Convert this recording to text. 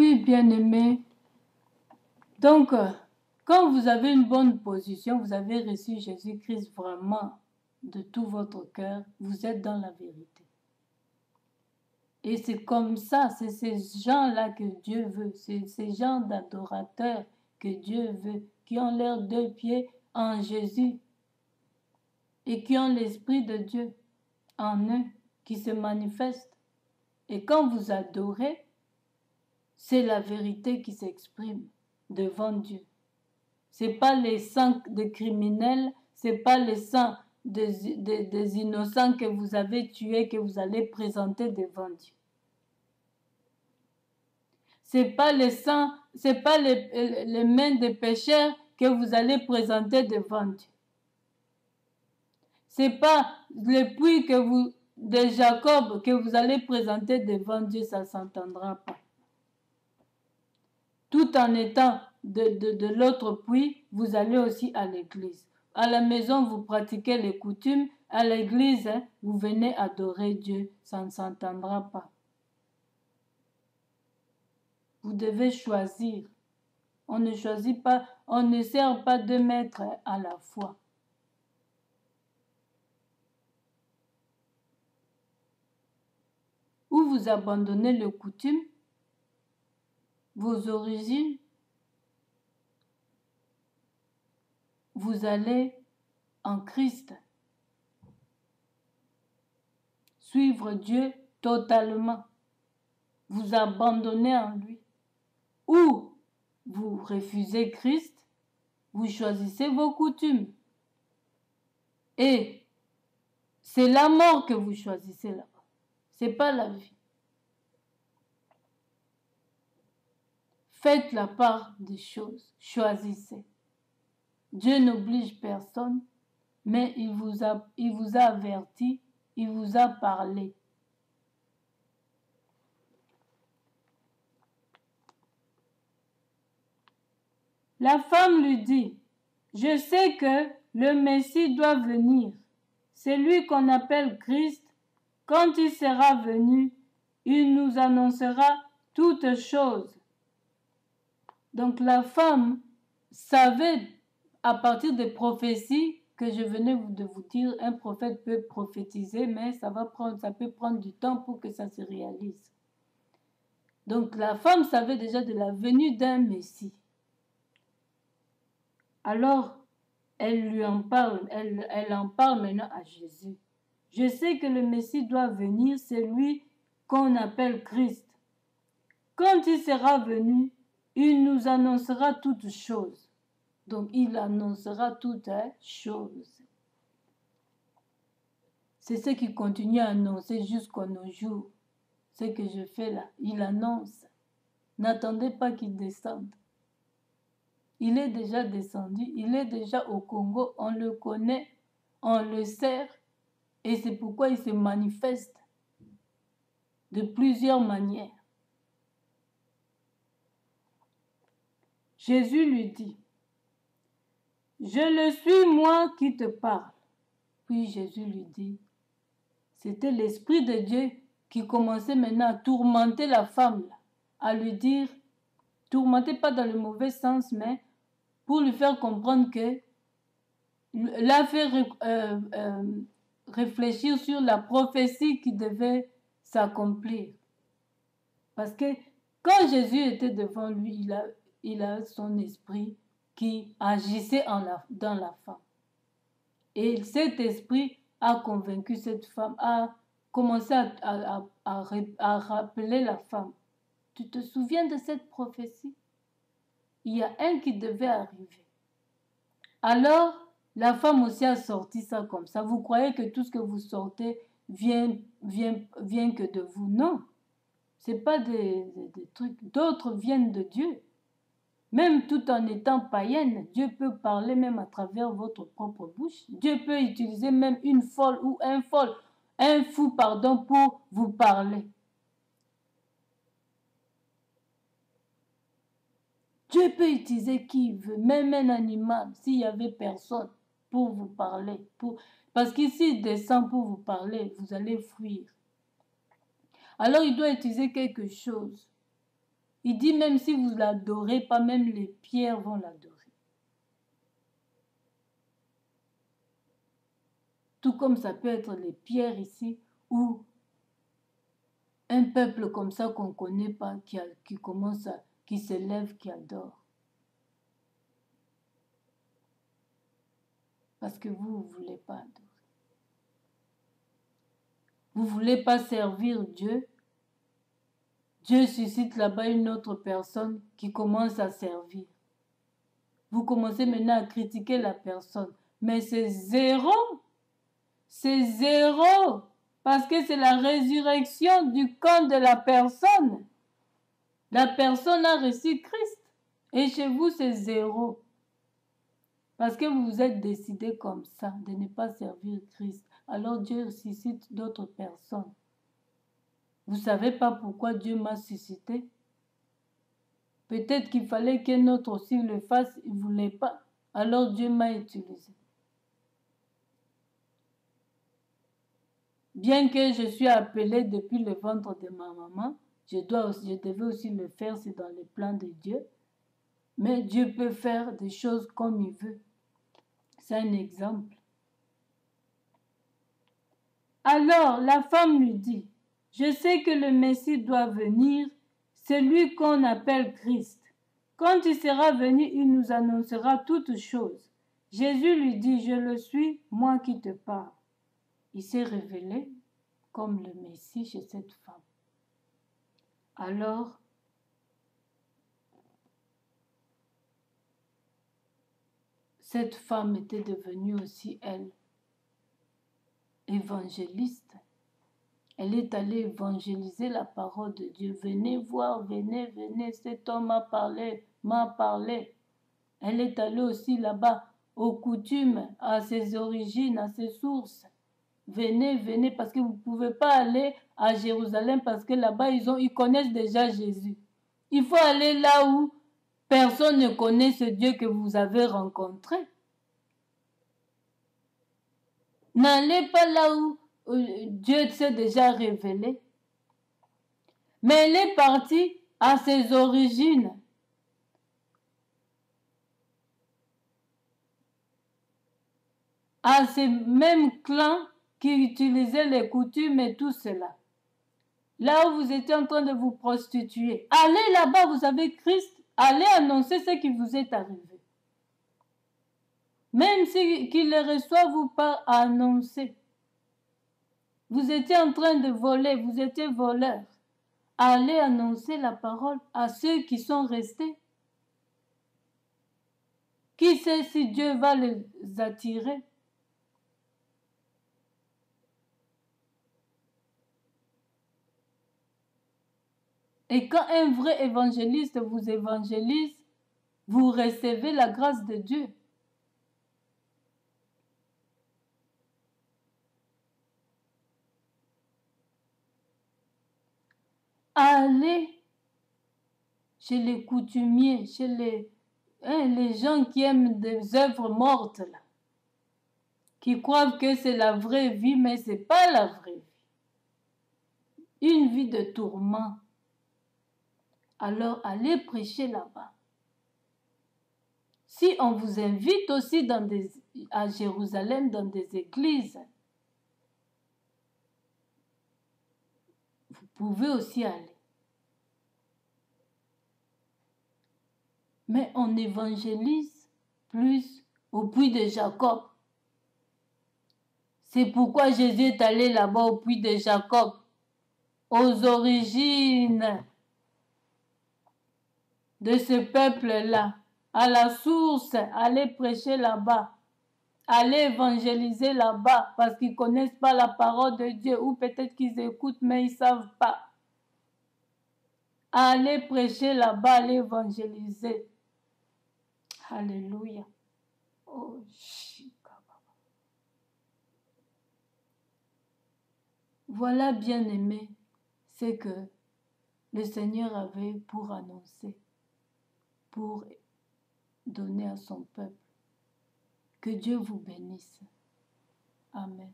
Oui, bien-aimé. Donc, quand vous avez une bonne position, vous avez reçu Jésus-Christ vraiment de tout votre cœur, vous êtes dans la vérité. Et c'est comme ça, c'est ces gens-là que Dieu veut, c'est ces gens d'adorateurs que Dieu veut, qui ont leurs deux pieds en Jésus et qui ont l'Esprit de Dieu en eux, qui se manifeste. Et quand vous adorez, c'est la vérité qui s'exprime devant Dieu. C'est pas les sangs des criminels, c'est pas les sangs des innocents que vous avez tués que vous allez présenter devant Dieu. C'est pas les sangs, c'est pas les mains des pécheurs que vous allez présenter devant Dieu. C'est pas le puits de Jacob que vous allez présenter devant Dieu, ça s'entendra pas. Tout en étant de l'autre puits, vous allez aussi à l'église. À la maison, vous pratiquez les coutumes. À l'église, vous venez adorer Dieu. Ça ne s'entendra pas. Vous devez choisir. On ne choisit pas, on ne sert pas deux maîtres à la fois. Ou vous abandonnez les coutumes, vos origines, vous allez en Christ. Suivre Dieu totalement. Vous abandonnez en lui. Ou vous refusez Christ, vous choisissez vos coutumes. Et c'est la mort que vous choisissez là-bas. C'est pas la vie. Faites la part des choses. Choisissez. Dieu n'oblige personne, mais il vous a averti, il vous a parlé. La femme lui dit, je sais que le Messie doit venir. C'est lui qu'on appelle Christ. Quand il sera venu, il nous annoncera toutes choses. Donc la femme savait à partir des prophéties que je venais de vous dire, un prophète peut prophétiser, mais ça peut prendre du temps pour que ça se réalise. Donc la femme savait déjà de la venue d'un Messie. Alors, elle lui en parle, elle en parle maintenant à Jésus. Je sais que le Messie doit venir, c'est lui qu'on appelle Christ. Quand il sera venu, il nous annoncera toutes choses. Donc, il annoncera toutes choses. C'est ce qu'il continue à annoncer jusqu'à nos jours. Ce que je fais là, il annonce. N'attendez pas qu'il descende. Il est déjà descendu, il est déjà au Congo, on le connaît, on le sert, et c'est pourquoi il se manifeste de plusieurs manières. Jésus lui dit, je le suis moi qui te parle. Puis Jésus lui dit, c'était l'Esprit de Dieu qui commençait maintenant à tourmenter la femme, à lui dire, tourmenter pas dans le mauvais sens, mais pour lui faire comprendre que l'a fait réfléchir sur la prophétie qui devait s'accomplir. Parce que quand Jésus était devant lui, il a son esprit qui agissait dans la femme. Et cet esprit a convaincu cette femme, a commencé à rappeler la femme. Tu te souviens de cette prophétie? Il y a un qui devait arriver. Alors, la femme aussi a sorti ça comme ça. Vous croyez que tout ce que vous sortez vient que de vous? Non. Ce n'est pas des trucs. D'autres viennent de Dieu. Même tout en étant païenne, Dieu peut parler même à travers votre propre bouche. Dieu peut utiliser même une folle ou un fou, pour vous parler. Dieu peut utiliser qui il veut, même un animal, s'il n'y avait personne pour vous parler. Parce qu'ici, il descend pour vous parler, vous allez fuir. Alors, il doit utiliser quelque chose Il dit même si vous l'adorez pas, même les pierres vont l'adorer. Tout comme ça peut être les pierres ici, ou un peuple comme ça qu'on ne connaît pas, qui se lève, qui adore. Parce que vous ne voulez pas adorer. Vous ne voulez pas servir Dieu. Dieu suscite là-bas une autre personne qui commence à servir. Vous commencez maintenant à critiquer la personne. Mais c'est zéro. C'est zéro. Parce que c'est la résurrection du corps de la personne. La personne a reçu Christ. Et chez vous, c'est zéro. Parce que vous vous êtes décidé comme ça de ne pas servir Christ. Alors Dieu suscite d'autres personnes. Vous ne savez pas pourquoi Dieu m'a suscité? Peut-être qu'il fallait qu'un autre aussi le fasse, il ne voulait pas. Alors Dieu m'a utilisé. Bien que je suis appelée depuis le ventre de ma maman, je devais aussi le faire, c'est dans les plans de Dieu. Mais Dieu peut faire des choses comme il veut. C'est un exemple. Alors la femme lui dit, je sais que le Messie doit venir, c'est lui qu'on appelle Christ. Quand il sera venu, il nous annoncera toutes choses. Jésus lui dit, je le suis, moi qui te parle. Il s'est révélé comme le Messie chez cette femme. Alors, cette femme était devenue aussi, elle, évangéliste. Elle est allée évangéliser la parole de Dieu. Venez voir, venez, cet homme m'a parlé. Elle est allée aussi là-bas, aux coutumes, à ses origines, à ses sources. Venez, parce que vous ne pouvez pas aller à Jérusalem parce que là-bas, ils connaissent déjà Jésus. Il faut aller là où personne ne connaît ce Dieu que vous avez rencontré. N'allez pas là où Dieu s'est déjà révélé. Mais elle est partie à ses origines. À ces mêmes clans qui utilisaient les coutumes et tout cela. Là où vous étiez en train de vous prostituer. Allez là-bas, vous avez Christ. Allez annoncer ce qui vous est arrivé. Même qu'il ne reçoive ou pas à annoncer. Vous étiez en train de voler, vous étiez voleur. Allez annoncer la parole à ceux qui sont restés. Qui sait si Dieu va les attirer? Et quand un vrai évangéliste vous évangélise, vous recevez la grâce de Dieu. Allez chez les coutumiers, chez les gens qui aiment des œuvres mortes, là, qui croient que c'est la vraie vie, mais ce n'est pas la vraie vie. Une vie de tourment. Alors allez prêcher là-bas. Si on vous invite aussi à Jérusalem dans des églises, vous pouvez aussi aller. Mais on évangélise plus au puits de Jacob. C'est pourquoi Jésus est allé là-bas au puits de Jacob, aux origines de ce peuple-là, à la source, allez prêcher là-bas, allez évangéliser là-bas, parce qu'ils ne connaissent pas la parole de Dieu, ou peut-être qu'ils écoutent, mais ils ne savent pas. Allez prêcher là-bas, allez évangéliser. Alléluia. Oh, voilà, bien-aimé, c'est que le Seigneur avait pour annoncer, pour donner à son peuple. Que Dieu vous bénisse. Amen.